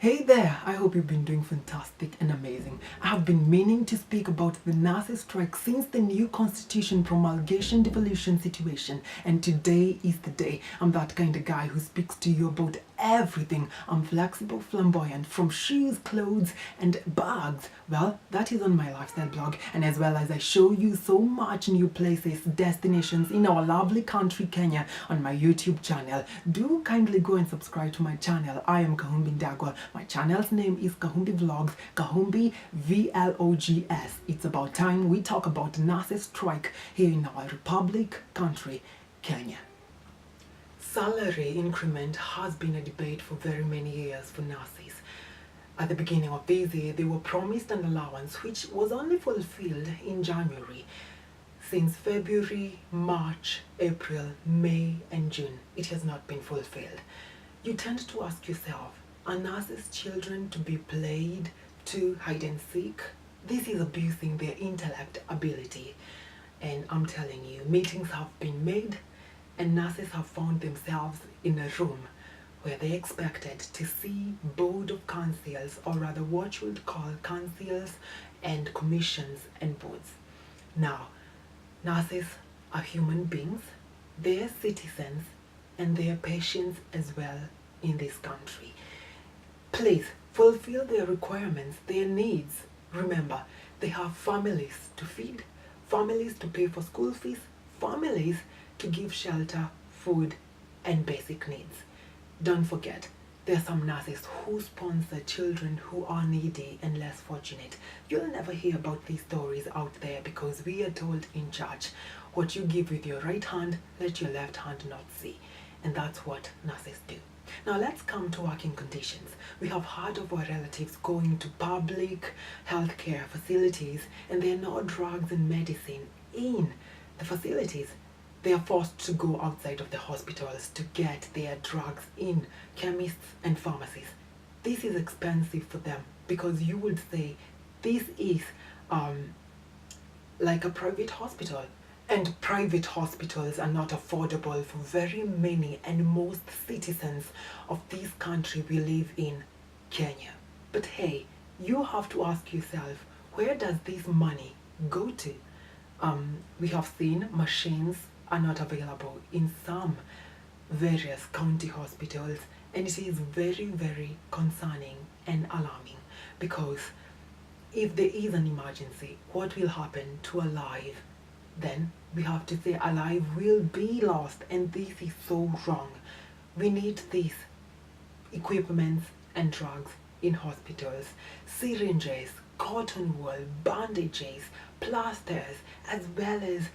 Hey there, I hope you've been doing fantastic and amazing. I have been meaning to speak about the nurses' strike since the new constitution promulgation devolution situation, and today is the day. I'm that kind of guy who speaks to you about everything. I'm flexible, flamboyant, from shoes, clothes, and bags. Well, that is on my lifestyle blog, and as well as I show you so much new places, destinations in our lovely country, Kenya, on my YouTube channel. Do kindly go and subscribe to my channel. I am Kahumbi Ndagwa. My channel's name is Kahumbi Vlogs, Kahumbi Vlogs. It's about time we talk about nurses' strike here in our republic country, Kenya. Salary increment has been a debate for very many years for nurses. At the beginning of this year, they were promised an allowance which was only fulfilled in January. Since February, March, April, May, and June, it has not been fulfilled. You tend to ask yourself, are nurses' children to be played to hide and seek? This is abusing their intellect ability. And I'm telling you, meetings have been made and nurses have found themselves in a room where they expected to see board of councils, or rather what you would call councils and commissions and boards. Now, nurses are human beings, they are citizens, and they are patients as well in this country. Please fulfill their requirements, their needs. Remember, they have families to feed, families to pay for school fees, families to give shelter, food, and basic needs. Don't forget, there are some nurses who sponsor children who are needy and less fortunate. You'll never hear about these stories out there because we are told in church, what you give with your right hand, let your left hand not see. And that's what nurses do. Now let's come to working conditions. We have heard of our relatives going to public healthcare facilities and there are no drugs and medicine in the facilities. They are forced to go outside of the hospitals to get their drugs in chemists and pharmacies. This is expensive for them because you would say this is like a private hospital. And private hospitals are not affordable for very many and most citizens of this country we live in, Kenya. But hey, you have to ask yourself, where does this money go to? We have seen machines are not available in some various county hospitals, and it is very, very concerning and alarming because if there is an emergency, what will happen to a life? Then we have to say a life will be lost, and this is so wrong. We need these equipments and drugs in hospitals, syringes, cotton wool, bandages, plasters, as well as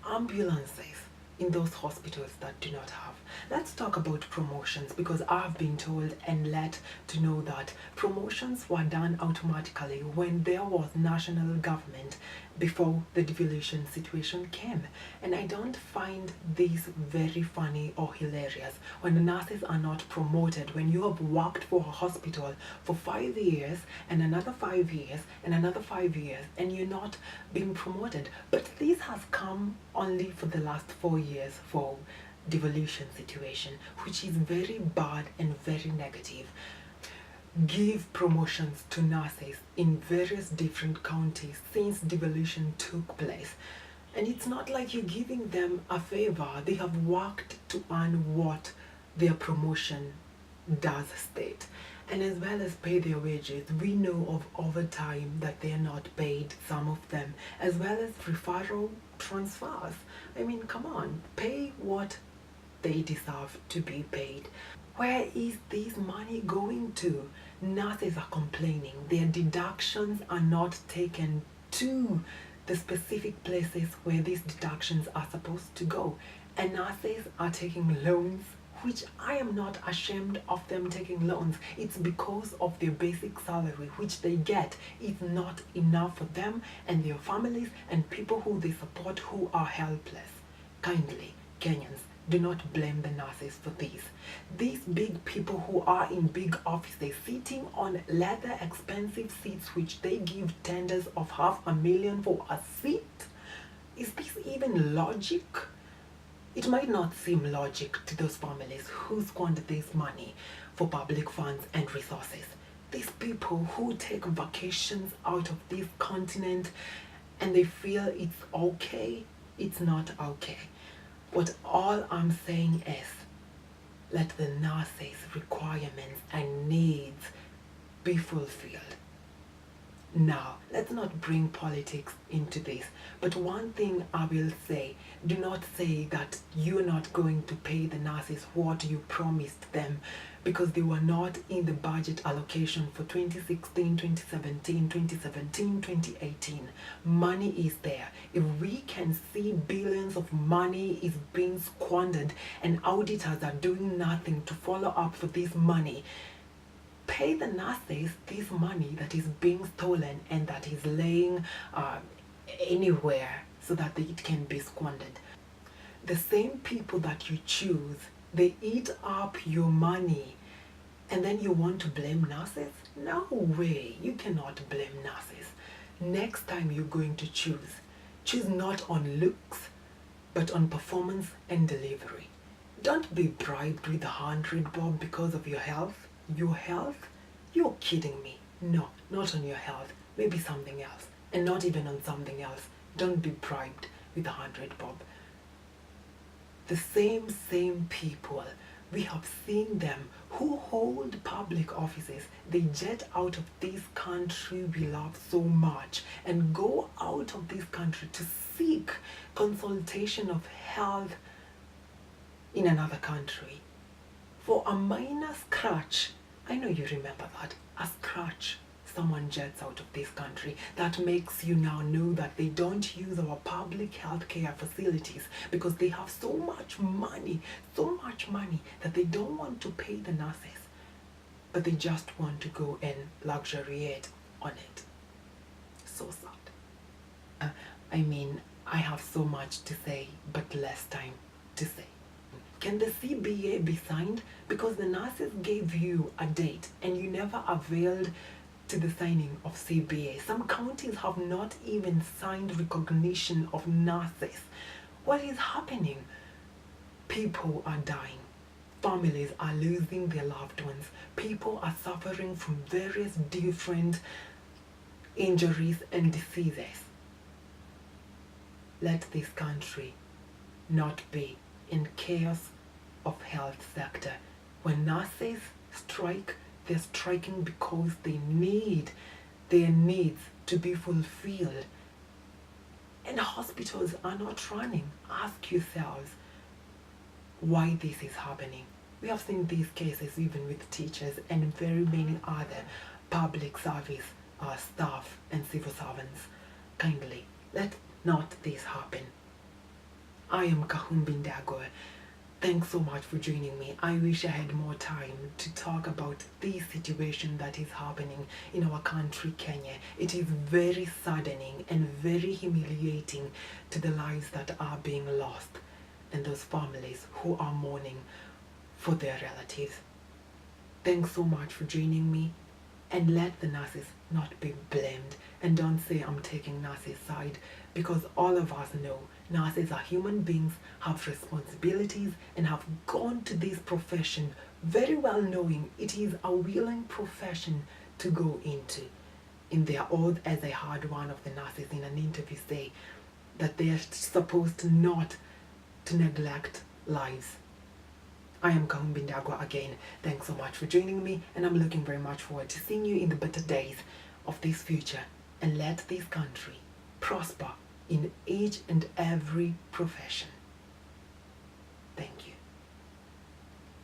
ambulances in those hospitals that do not have. Let's talk about promotions because I've been told and led to know that promotions were done automatically when there was national government before the devolution situation came. And I don't find this very funny or hilarious when the nurses are not promoted, when you have worked for a hospital for 5 years and another 5 years and another 5 years and you're not being promoted. But this has come only for the last 4 years for devolution situation, which is very bad and very negative. Give promotions to nurses in various different counties since devolution took place. And it's not like you're giving them a favor. They have worked to earn what their promotion does state. And as well as pay their wages, we know of overtime that they are not paid, some of them, as well as referral transfers. I mean, come on, pay what they deserve to be paid. Where is this money going to? Nurses are complaining their deductions are not taken to the specific places where these deductions are supposed to go. And nurses are taking loans, which I am not ashamed of them taking loans. It's because of their basic salary, which they get is not enough for them and their families and people who they support who are helpless. Kindly, Kenyans, do not blame the nurses for this. These big people who are in big offices sitting on leather expensive seats which they give tenders of $500,000 for a seat. Is this even logic? It might not seem logic to those families who squander this money for public funds and resources. These people who take vacations out of this continent and they feel it's okay, it's not okay. What all I'm saying is, let the NACE's requirements and needs be fulfilled. Now, let's not bring politics into this, but one thing I will say, do not say that you're not going to pay the nurses what you promised them, because they were not in the budget allocation for 2016, 2017, 2017, 2018. Money is there. If we can see billions of money is being squandered and auditors are doing nothing to follow up for this money, pay the nurses this money that is being stolen and that is laying anywhere so that it can be squandered. The same people that you choose, they eat up your money, and then you want to blame nurses? No way, you cannot blame nurses. Next time you're going to choose not on looks, but on performance and delivery. Don't be bribed with 100 bob because of your health. Your health? You're kidding me. No, not on your health. Maybe something else. And not even on something else. Don't be bribed with 100 bob. The same people, we have seen them who hold public offices. They jet out of this country we love so much and go out of this country to seek consultation of health in another country. For a minor scratch, I know you remember that, a scratch, someone jets out of this country. That makes you now know that they don't use our public healthcare facilities because they have so much money that they don't want to pay the nurses, but they just want to go and luxuriate on it. So sad. I have so much to say, but less time to say. Can the CBA be signed? Because the nurses gave you a date and you never availed to the signing of CBA. Some counties have not even signed recognition of nurses. What is happening? People are dying. Families are losing their loved ones. People are suffering from various different injuries and diseases. Let this country not be in chaos of health sector. When nurses strike, they're striking because they need their needs to be fulfilled. And hospitals are not running. Ask yourselves why this is happening. We have seen these cases even with teachers and very many other public service staff and civil servants. Kindly, let not this happen. I am Kahumbi Ndagwa. Thanks so much for joining me. I wish I had more time to talk about this situation that is happening in our country, Kenya. It is very saddening and very humiliating to the lives that are being lost and those families who are mourning for their relatives. Thanks so much for joining me, and let the nurses not be blamed. And don't say I'm taking nurses' side, because all of us know nurses are human beings, have responsibilities, and have gone to this profession very well knowing it is a willing profession to go into. In their oath, as I heard one of the nurses in an interview say, that they are supposed not to neglect lives. I am Kahumbi Ndagwa again. Thanks so much for joining me, and I'm looking very much forward to seeing you in the better days of this future, and let this country prosper in each and every profession.